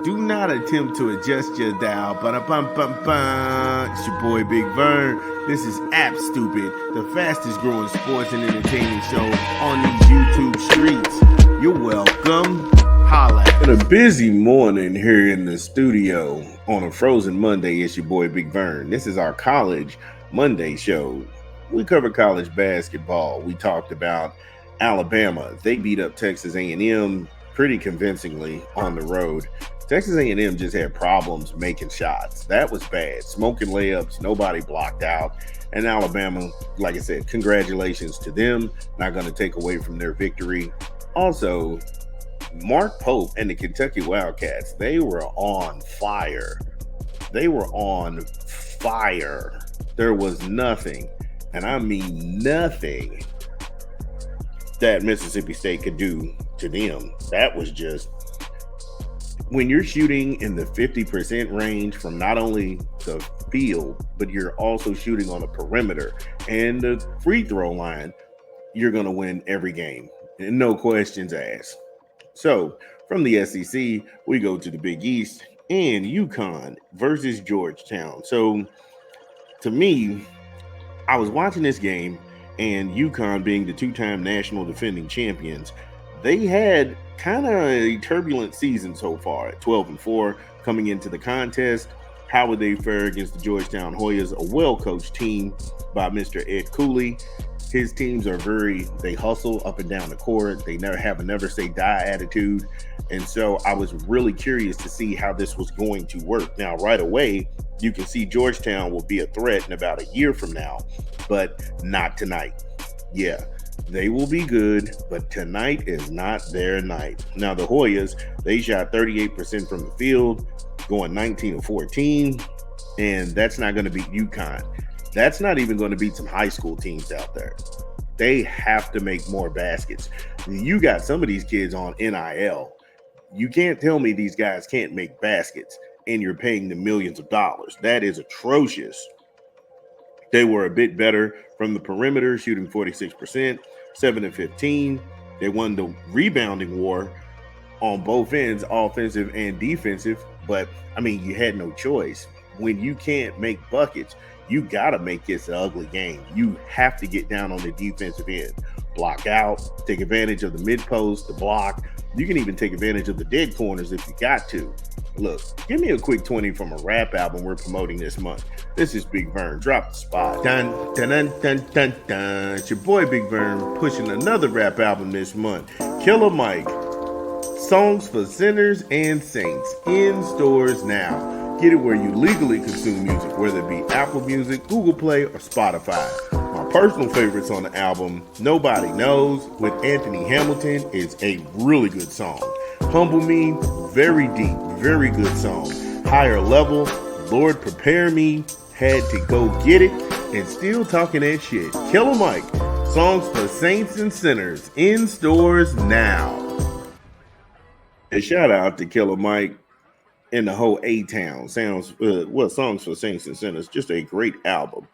Do not attempt to adjust your dial. Ba-da-bum-bum-bum. It's your boy Big Vern. This is App Stupid, the fastest growing sports and entertainment show on these YouTube streets. You're welcome. Holla. In a busy morning here in the studio on a frozen Monday, it's your boy Big Vern. This is our college Monday show. We cover college basketball. We talked about Alabama. They beat up Texas A&M pretty convincingly on the road. Texas A&M just had problems making shots. That was bad. Smoking layups, nobody blocked out. And Alabama, like I said, congratulations to them. Not going to take away from their victory. Also, Mark Pope and the Kentucky Wildcats, they were on fire. They were on fire. There was nothing, and I mean nothing, that Mississippi State could do to them. That was just, when you're shooting in the 50% range from not only the field, but you're also shooting on the perimeter and the free throw line, you're going to win every game. And no questions asked. So from the SEC, we go to the Big East and UCONN versus Georgetown. So to me, I was watching this game, and UConn, being the two-time national defending champions, they had kind of a turbulent season so far at 12-4 coming into the contest. How would they fare against the Georgetown Hoyas, a well-coached team by Mr. Ed Cooley? His teams are they hustle up and down the court. They never have a never say die attitude. And so I was really curious to see how this was going to work. Now, right away, you can see Georgetown will be a threat in about a year from now, but not tonight. Yeah, they will be good, but tonight is not their night. Now, the Hoyas, they shot 38% from the field, going 19-14, and that's not going to beat UConn. That's not even going to beat some high school teams out there. They have to make more baskets. You got some of these kids on NIL. You can't tell me these guys can't make baskets and you're paying them millions of dollars. That is atrocious. They were a bit better from the perimeter, shooting 46%, 7-15. They won the rebounding war on both ends, offensive and defensive. But, I mean, you had no choice. When you can't make buckets, you got to make this an ugly game. You have to get down on the defensive end. Block out, take advantage of the mid-post, the block. You can even take advantage of the dead corners if you got to. Look, give me a quick 20 from a rap album we're promoting this month. This is Big Vern. Drop the spot. Dun, dun, dun, dun, dun, dun. It's your boy Big Vern pushing another rap album this month. Killer Mike. Songs for Sinners and Saints. In stores now. Get it where you legally consume music, whether it be Apple Music, Google Play, or Spotify. My personal favorites on the album, Nobody Knows, with Anthony Hamilton, is a really good song. Humble Me, very deep, very good song. Higher Level, Lord Prepare Me, Had to Go Get It, and Still Talking That Shit. Killer Mike, Songs for Saints and Sinners, in stores now. A shout out to Killer Mike and the whole A-Town. Songs for Saints and Sinners, just a great album.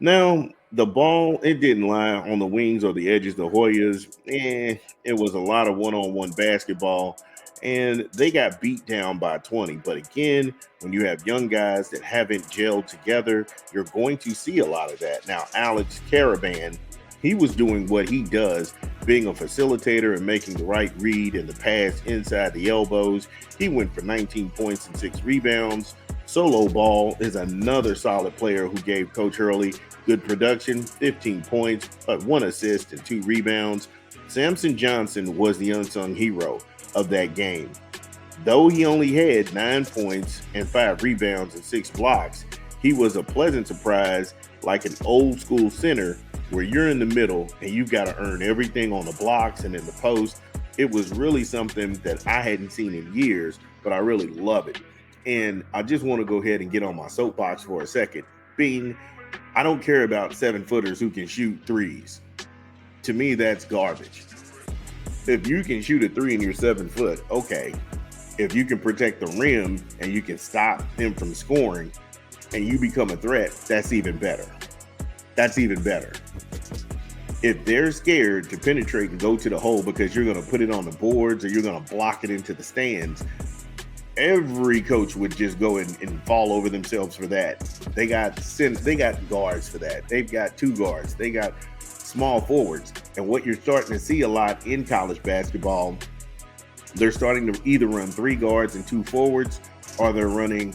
Now, the ball, it didn't lie on the wings or the edges. The Hoyas, it was a lot of one-on-one basketball, and they got beat down by 20. But again, when you have young guys that haven't gelled together, you're going to see a lot of that. Now, Alex Caravan, he was doing what he does, being a facilitator and making the right read and the pass inside the elbows. He went for 19 points and 6 rebounds. Solo Ball is another solid player who gave Coach Hurley good production, 15 points, 1 assist and 2 rebounds. Samson Johnson was the unsung hero of that game. Though he only had 9 points and 5 rebounds and 6 blocks, he was a pleasant surprise, like an old school center where you're in the middle and you've got to earn everything on the blocks and in the post. It was really something that I hadn't seen in years, but I really love it. And I just want to go ahead and get on my soapbox for a second. I don't care about 7-footers who can shoot threes. To me, that's garbage. If you can shoot a 3 and you're 7 foot, okay. If you can protect the rim and you can stop them from scoring and you become a threat, that's even better. That's even better. If they're scared to penetrate and go to the hole because you're going to put it on the boards or you're going to block it into the stands, Every coach would just go and fall over themselves for that. They got guards for that. They've got two guards. They got small forwards. And what you're starting to see a lot in college basketball, they're starting to either run three guards and two forwards, or they're running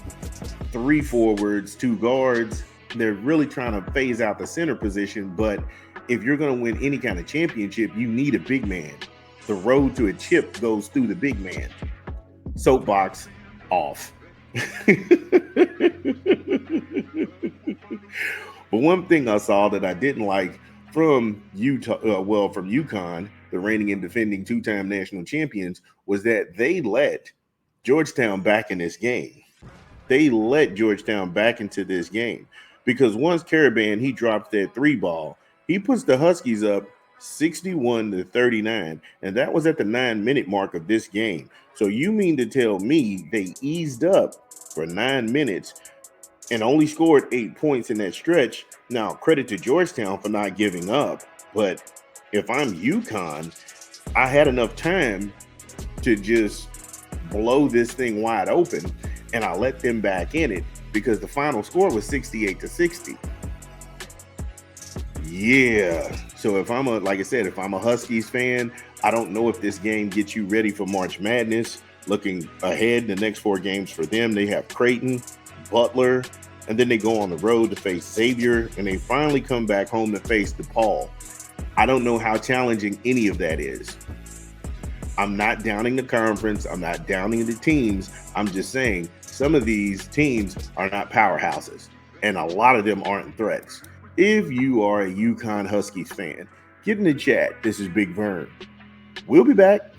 three forwards, two guards. They're really trying to phase out the center position. But if you're going to win any kind of championship, you need a big man. The road to a chip goes through the big man. Soapbox off. But one thing I saw that I didn't like from from UConn, the reigning and defending two-time national champions, was that they let Georgetown back in this game. They let Georgetown back into this game because once Caravan, he drops that three ball, he puts the Huskies up 61-39, and that was at the 9-minute mark of this game. So you mean to tell me they eased up for 9 minutes and only scored 8 points in that stretch? Now, credit to Georgetown for not giving up, but if I'm UConn, I had enough time to just blow this thing wide open, and I let them back in it because the final score was 68-60. Yeah. So if I'm if I'm a Huskies fan, I don't know if this game gets you ready for March Madness. Looking ahead, the next 4 games for them, they have Creighton, Butler, and then they go on the road to face Xavier, and they finally come back home to face DePaul. I don't know how challenging any of that is. I'm not downing the conference. I'm not downing the teams. I'm just saying some of these teams are not powerhouses, and a lot of them aren't threats. If you are a UConn Huskies fan, get in the chat. This is Big Vern. We'll be back.